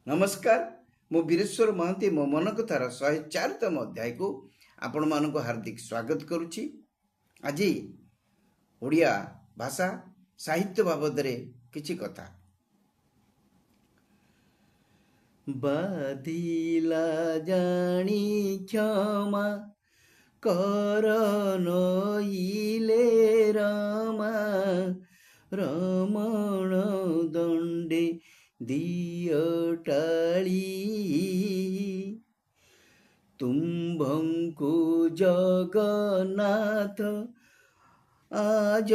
नमस्कार मु वीरेश्वर महांती मो मन कथार 104तम अध्याय को आपण मानक हार्दिक स्वागत करुछि। आज ओडिया भाषा साहित्य बाबद किछि कथा। बाधिला जानी क्षमा कर नइले रमा रमण दंडे दियो टाली तुम्भंकु जगन्नाथ आज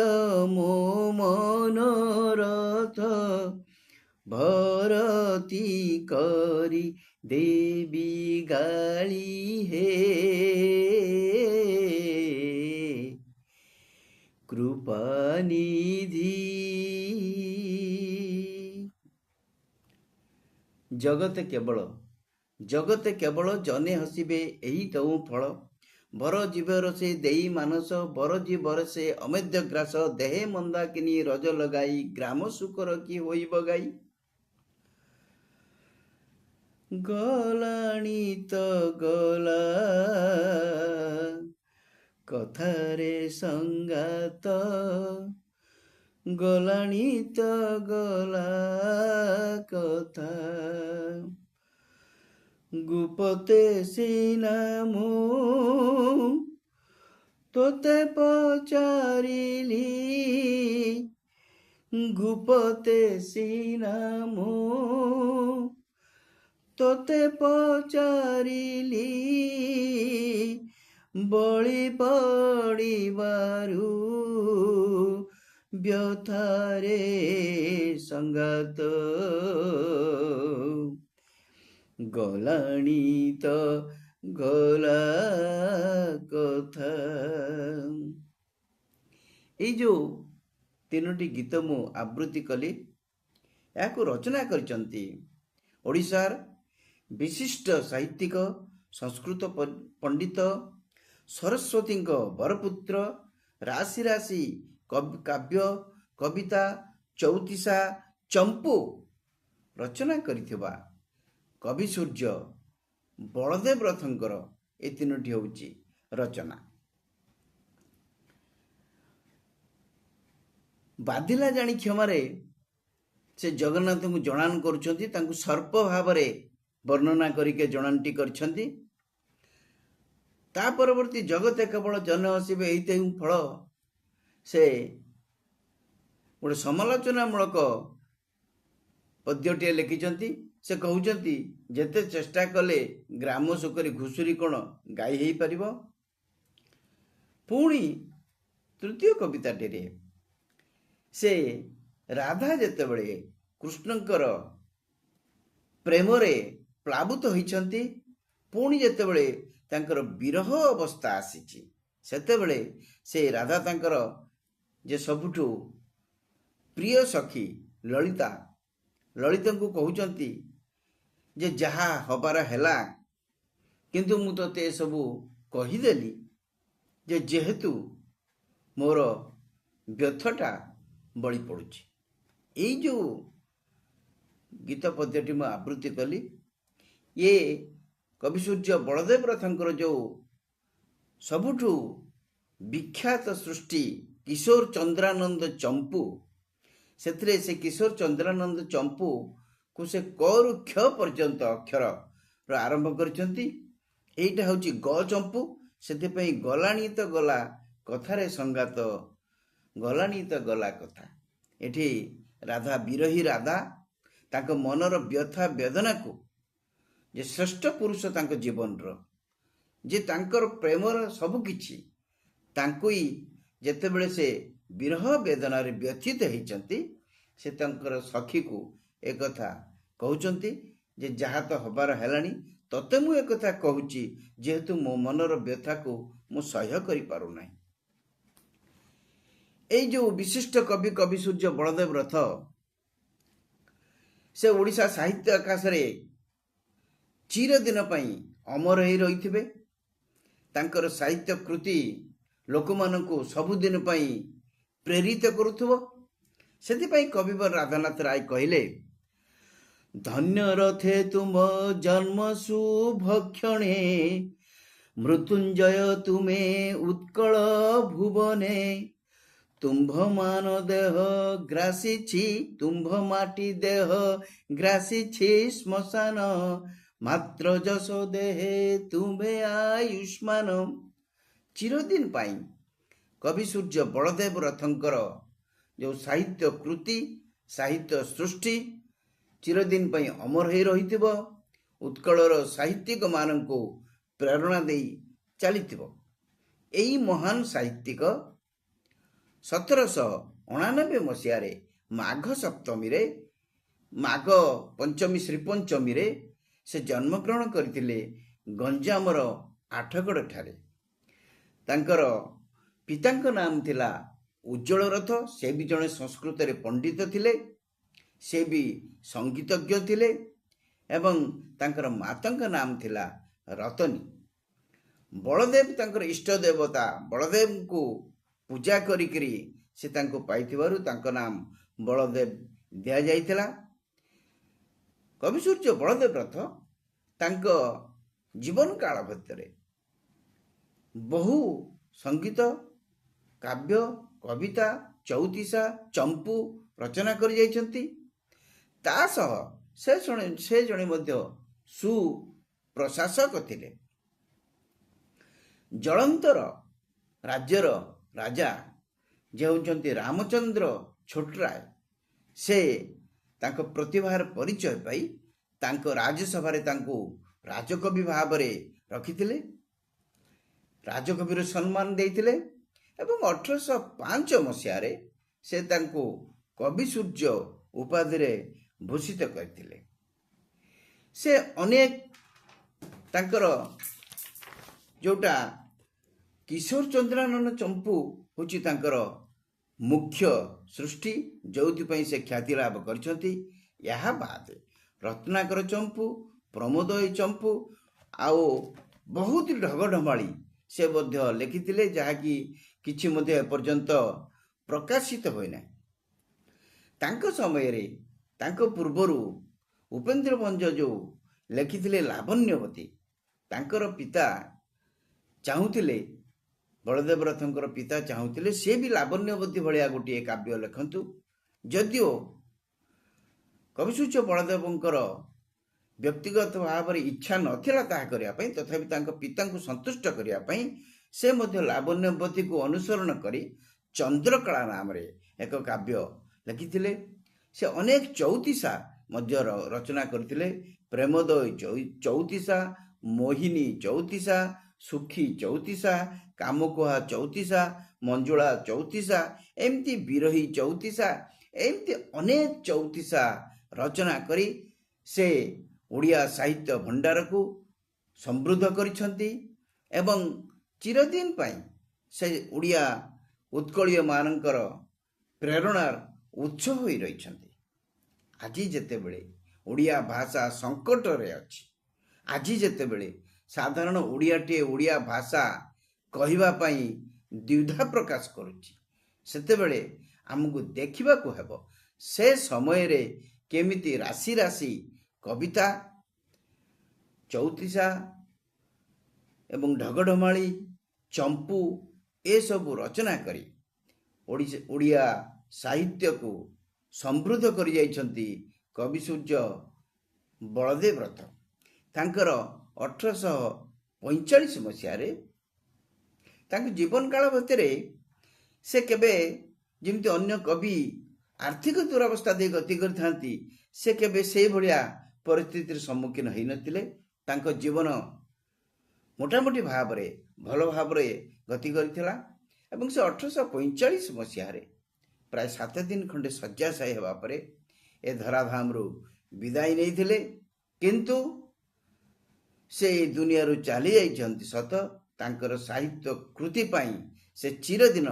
मो मनोरथ भरती करी देवी गाली हे कृपानिधि। जगत केवल जने हसिबे एही तऊ फल बर जीवर से देई मानस बर जीवर से अमेद्य ग्रास देहे मंदाकिनी रज लगाई ग्राम सुकर की होई बगाई गलाणी तो गला कथारे संगात गलाणी तो गला कथा गुपते सीना मु तोते पचारिली गुपते सीना मु तोते पचारिली बळी पड़िबारु व्यथारे संगात गलाणी तो गला कथा। ये जो तीनोटी गीत मु आवृत्ति कली या रचना करचंती ओडिशार विशिष्ट साहित्यिक संस्कृत पंडित सरस्वती बरपुत्र राशि राशि काव्य कविता चौतीसा चंपू रचना करिथिबा कवि सूर्य बलदेव रथंकर ए तीनोटी होउची रचना। बाधिला जानी क्षमारे से जगन्नाथ को जनान करुछंती तांकु सर्प भावरे वर्णना करिके जनानटी करछंती। ता परवर्ती जगत केवल जन हसिबे एते फल से गोटे समालोचनामूलक पद्यटे लिखिछंती। से कहउछंती जेते चेष्टा कले ग्राम सुकरी घुसुरी कोण गाई हेई परिबो। पुणी तृतीय कविताटे से राधा जेतेबेले कृष्णंकर प्रेमरे प्लावित होइछंती पुणी जेतेबेले तांकर विरह अवस्था आसीची सेतेबेले से राधा तांकर जे सबुठु प्रिय सखी ललिता को कहउछंती जे जहा हबार हेला किंतु मु तते सबु कहिदेली जे जेहेतु मोर व्यथटा बड़ी पड़ुची। यही जो गीत पद्यटी मैं आवृत्ति कली ये कवि सूर्य बलदेव रथंकर जो सबुठु विख्यात सृष्टि किशोर चंद्रानंद चंपू से किशोर चंद्रानंद चंपू को से करू क्ष पर्यंत अक्षर आरंभ करछंती। एइटा होची ग चंपू सेते पई गलाणी तो गला कथारे संगात गलाणी तो गला कथा। एठी राधा विरही राधा तांक मनर व्यथा वेदना को जे श्रेष्ठ पुरुष तांक जीवन रो जे तांकर प्रेमर सब किछि तांकुई जेतेबेले से विरह वेदना रे व्यथित होइचंती से तांकर सखी को एक कथा कहउचंती जे जहा तो हबार हेलानी तते मु एक कथा कहउची जेहेतु मो मनर व्यथा को मु सह्य करि पारु नाही। ए जो विशिष्ट कवि सूर्य बलदेव रथ से ओडिशा साहित्य आकाश रे चिर दिन पई अमर होई रहिथिबे। तांकर साहित्य कृति लोकमानंकु सबुदिन पई प्रेरित करुथबो। सेति पई कविवर राधानाथ राय कहिले ଧନ୍ୟ ରଥେ ତୁମ ଜନ୍ମ ଶୁଭକ୍ଷଣେ, ମୃତ୍ୟୁଞ୍ଜୟ ତୁମେ ଉତ୍କଳ ଭୁବନେ। ତୁମ୍ଭମାନ ଦେହ ଗ୍ରାସିଛି, ତୁମ୍ଭ ମାଟି ଦେହ ଗ୍ରାସିଛି ଶ୍ମଶାନ, ମାତ୍ର ଯଶ ଦେହେ ତୁମ୍ଭେ ଆୟୁଷ୍ମାନ। ଚିରଦିନ ପାଇଁ କବି ସୂର୍ଯ୍ୟ ବଳଦେବ ରଥଙ୍କର ଯେଉଁ ସାହିତ୍ୟ କୃତି, ସାହିତ୍ୟ ସୃଷ୍ଟି ଚିରଦିନ ପାଇଁ ଅମର ହୋଇ ରହିଥିବ, ଉତ୍କଳର ସାହିତ୍ୟିକମାନଙ୍କୁ ପ୍ରେରଣା ଦେଇ ଚାଲିଥିବ। ଏହି ମହାନ ସାହିତ୍ୟିକ 1799 ମସିହାରେ ମାଘ ସପ୍ତମୀରେ, ମାଘ ପଞ୍ଚମୀ ଶ୍ରୀପଞ୍ଚମୀରେ ସେ ଜନ୍ମଗ୍ରହଣ କରିଥିଲେ ଗଞ୍ଜାମର ଆଠଗଡ଼ଠାରେ। ତାଙ୍କର ପିତାଙ୍କ ନାମ ଥିଲା ଉଜ୍ଜଳ ରଥ। ସେ ବି ଜଣେ ସଂସ୍କୃତରେ ପଣ୍ଡିତ ଥିଲେ, ସେ ବି ସଙ୍ଗୀତଜ୍ଞ ଥିଲେ, ଏବଂ ତାଙ୍କର ମାତାଙ୍କ ନାମ ଥିଲା ରତନୀ। ବଳଦେବ ତାଙ୍କର ଇଷ୍ଟ ଦେବତା ବଳଦେବଙ୍କୁ ପୂଜା କରିକିରି ସେ ତାଙ୍କୁ ପାଇଥିବାରୁ ତାଙ୍କ ନାମ ବଳଦେବ ଦିଆଯାଇଥିଲା। କବି ସୂର୍ଯ୍ୟ ବଳଦେବ ରଥ ତାଙ୍କ ଜୀବନ କାଳ ଭିତରେ ବହୁ ସଙ୍ଗୀତ, କାବ୍ୟ, କବିତା, ଚଉତିଶା, ଚମ୍ପୁ ରଚନା କରି ଯାଇଛନ୍ତି। ତା ସହ ସେ ଜଣେ ମଧ୍ୟ ସୁପ୍ରଶାସକ ଥିଲେ। ଜଳନ୍ତର ରାଜ୍ୟର ରାଜା ଯେ ହେଉଛନ୍ତି ରାମଚନ୍ଦ୍ର ଛୋଟରାୟ, ସେ ତାଙ୍କ ପ୍ରତିଭାର ପରିଚୟ ପାଇ ତାଙ୍କ ରାଜସଭାରେ ତାଙ୍କୁ ରାଜକବି ଭାବରେ ରଖିଥିଲେ, ରାଜକବିର ସମ୍ମାନ ଦେଇଥିଲେ, ଏବଂ 1805 ମସିହାରେ ସେ ତାଙ୍କୁ କବି ସୂର୍ଯ୍ୟ ଉପାଧିରେ ଭୂଷିତ କରିଥିଲେ। ସେ ଅନେକ ତାଙ୍କର ଯେଉଁଟା କିଶୋର ଚନ୍ଦ୍ରାନନ ଚମ୍ପୁ ହେଉଛି ତାଙ୍କର ମୁଖ୍ୟ ସୃଷ୍ଟି, ଯେଉଁଥିପାଇଁ ସେ ଖ୍ୟାତି ଲାଭ କରିଛନ୍ତି। ଏହା ବାଦ ରତ୍ନାକର ଚମ୍ପୁ, ପ୍ରମୋଦୟ ଚମ୍ପୁ ଆଉ ବହୁତ ଢଗଢମାଳି ସେ ମଧ୍ୟ ଲେଖିଥିଲେ, ଯାହାକି କିଛି ମଧ୍ୟ ଏପର୍ଯ୍ୟନ୍ତ ପ୍ରକାଶିତ ହୋଇନାହିଁ। ତାଙ୍କ ସମୟରେ, ତାଙ୍କ ପୂର୍ବରୁ ଉପେନ୍ଦ୍ର ଭଞ୍ଜ ଯେଉଁ ଲେଖିଥିଲେ ଲାବଣ୍ୟବତୀ, ତାଙ୍କର ପିତା ଚାହୁଁଥିଲେ, ବଳଦେବ ରଥଙ୍କର ପିତା ଚାହୁଁଥିଲେ ସେ ବି ଲାବଣ୍ୟବତୀ ଭଳିଆ ଗୋଟିଏ କାବ୍ୟ ଲେଖନ୍ତୁ। ଯଦିଓ କବିସୂର୍ଯ୍ୟ ବଳଦେବଙ୍କର ବ୍ୟକ୍ତିଗତ ଭାବରେ ଇଚ୍ଛା ନଥିଲା ତାହା କରିବା ପାଇଁ, ତଥାପି ତାଙ୍କ ପିତାଙ୍କୁ ସନ୍ତୁଷ୍ଟ କରିବା ପାଇଁ ସେ ମଧ୍ୟ ଲାବଣ୍ୟବତୀକୁ ଅନୁସରଣ କରି ଚନ୍ଦ୍ରକଳା ନାମରେ ଏକ କାବ୍ୟ ଲେଖିଥିଲେ। ସେ ଅନେକ ଚଉତିଶା ମଧ୍ୟ ରଚନା କରିଥିଲେ। ପ୍ରେମୋଦୟ ଚଉତିଶା, ମୋହିନୀ ଚଉତିଶା, ସୁଖୀ ଚଉତିଶା, କାମକୁହା ଚଉତିଶା, ମଞ୍ଜୁଳା ଚଉତିଶା, ଏମିତି ବିରହୀ ଚଉତିଶା, ଏମିତି ଅନେକ ଚଉତିଶା ରଚନା କରି ସେ ଓଡ଼ିଆ ସାହିତ୍ୟ ଭଣ୍ଡାରକୁ ସମୃଦ୍ଧ କରିଛନ୍ତି ଏବଂ ଚିରଦିନ ପାଇଁ ସେ ଓଡ଼ିଆ ଉତ୍କଳୀୟମାନଙ୍କର ପ୍ରେରଣାର ଉତ୍ସ ହୋଇ ରହିଛନ୍ତି। ଆଜି ଯେତେବେଳେ ଓଡ଼ିଆ ଭାଷା ସଙ୍କଟରେ ଅଛି, ଆଜି ଯେତେବେଳେ ସାଧାରଣ ଓଡ଼ିଆଟିଏ ଓଡ଼ିଆ ଭାଷା କହିବା ପାଇଁ ଦ୍ୱିଧା ପ୍ରକାଶ କରୁଛି, ସେତେବେଳେ ଆମକୁ ଦେଖିବାକୁ ହେବ ସେ ସମୟରେ କେମିତି ରାଶି ରାଶି କବିତା, ଚଉତିଶା ଏବଂ ଢଗଢମାଳି, ଚମ୍ପୁ ଏସବୁ ରଚନା କରି ଓଡ଼ିଆ ସାହିତ୍ୟକୁ ସମୃଦ୍ଧ କରି ଯାଇଛନ୍ତି କବି ସୂର୍ଯ୍ୟ ବଳଦେବ ରଥ। ତାଙ୍କର 1845 ମସିହାରେ ତାଙ୍କ ଜୀବନ କାଳ ଭିତରେ ସେ କେବେ ଯେମିତି ଅନ୍ୟ କବି ଆର୍ଥିକ ଦୁରବସ୍ଥା ଦେଇ ଗତି କରିଥାନ୍ତି, ସେ କେବେ ସେଇଭଳିଆ ପରିସ୍ଥିତିର ସମ୍ମୁଖୀନ ହୋଇନଥିଲେ। ତାଙ୍କ ଜୀବନ ମୋଟାମୋଟି ଭାବରେ ଭଲ ଭାବରେ ଗତି କରିଥିଲା ଏବଂ ସେ 1845 ମସିହାରେ ପ୍ରାୟ 7 ଦିନ ଖଣ୍ଡେ ଶଯ୍ୟାଶାୟୀ ହେବା ପରେ ଏ ଧରାଧାମରୁ ବିଦାୟ ନେଇଥିଲେ। କିନ୍ତୁ ସେ ଏହି ଦୁନିଆରୁ ଚାଲି ଯାଇଛନ୍ତି ସତ, ତାଙ୍କର ସାହିତ୍ୟ କୃତି ପାଇଁ ସେ ଚିରଦିନ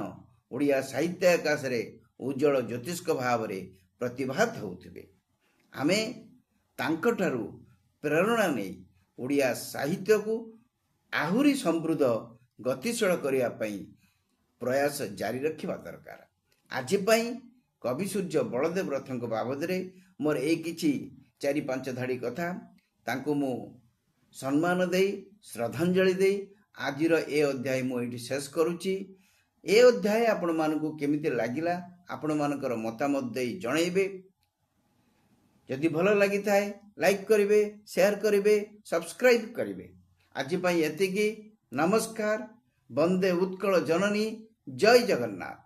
ଓଡ଼ିଆ ସାହିତ୍ୟ ଆକାଶରେ ଉଜ୍ଜଳ ଜ୍ୟୋତିଷ୍କ ଭାବରେ ପ୍ରତିଭାତ ହେଉଥିବେ। ଆମେ ତାଙ୍କଠାରୁ ପ୍ରେରଣା ନେଇ ଓଡ଼ିଆ ସାହିତ୍ୟକୁ ଆହୁରି ସମୃଦ୍ଧ ଗତିଶୀଳ କରିବା ପାଇଁ ପ୍ରୟାସ ଜାରି ରଖିବା ଦରକାର। ଆଜି ପାଇଁ କବି ସୂର୍ଯ୍ୟ ବଳଦେବ ରଥଙ୍କ ବାବଦରେ ମୋର ଏଇ କିଛି 4-5 ଧାଡ଼ି କଥା ତାଙ୍କୁ ମୁଁ ସମ୍ମାନ ଦେଇ ଶ୍ରଦ୍ଧାଞ୍ଜଳି ଦେଇ ଆଜିର ଏ ଅଧ୍ୟାୟ ମୁଁ ଏଇଠି ଶେଷ କରୁଛି। ଏ ଅଧ୍ୟାୟ ଆପଣମାନଙ୍କୁ କେମିତି ଲାଗିଲା ଆପଣମାନଙ୍କର ମତାମତ ଦେଇ ଜଣାଇବେ। ଯଦି ଭଲ ଲାଗିଥାଏ ଲାଇକ୍ କରିବେ, ସେୟାର କରିବେ, ସବସ୍କ୍ରାଇବ୍ କରିବେ। ଆଜି ପାଇଁ ଏତିକି। ନମସ୍କାର। ବନ୍ଦେ ଉତ୍କଳ ଜନନୀ। ଜୟ ଜଗନ୍ନାଥ।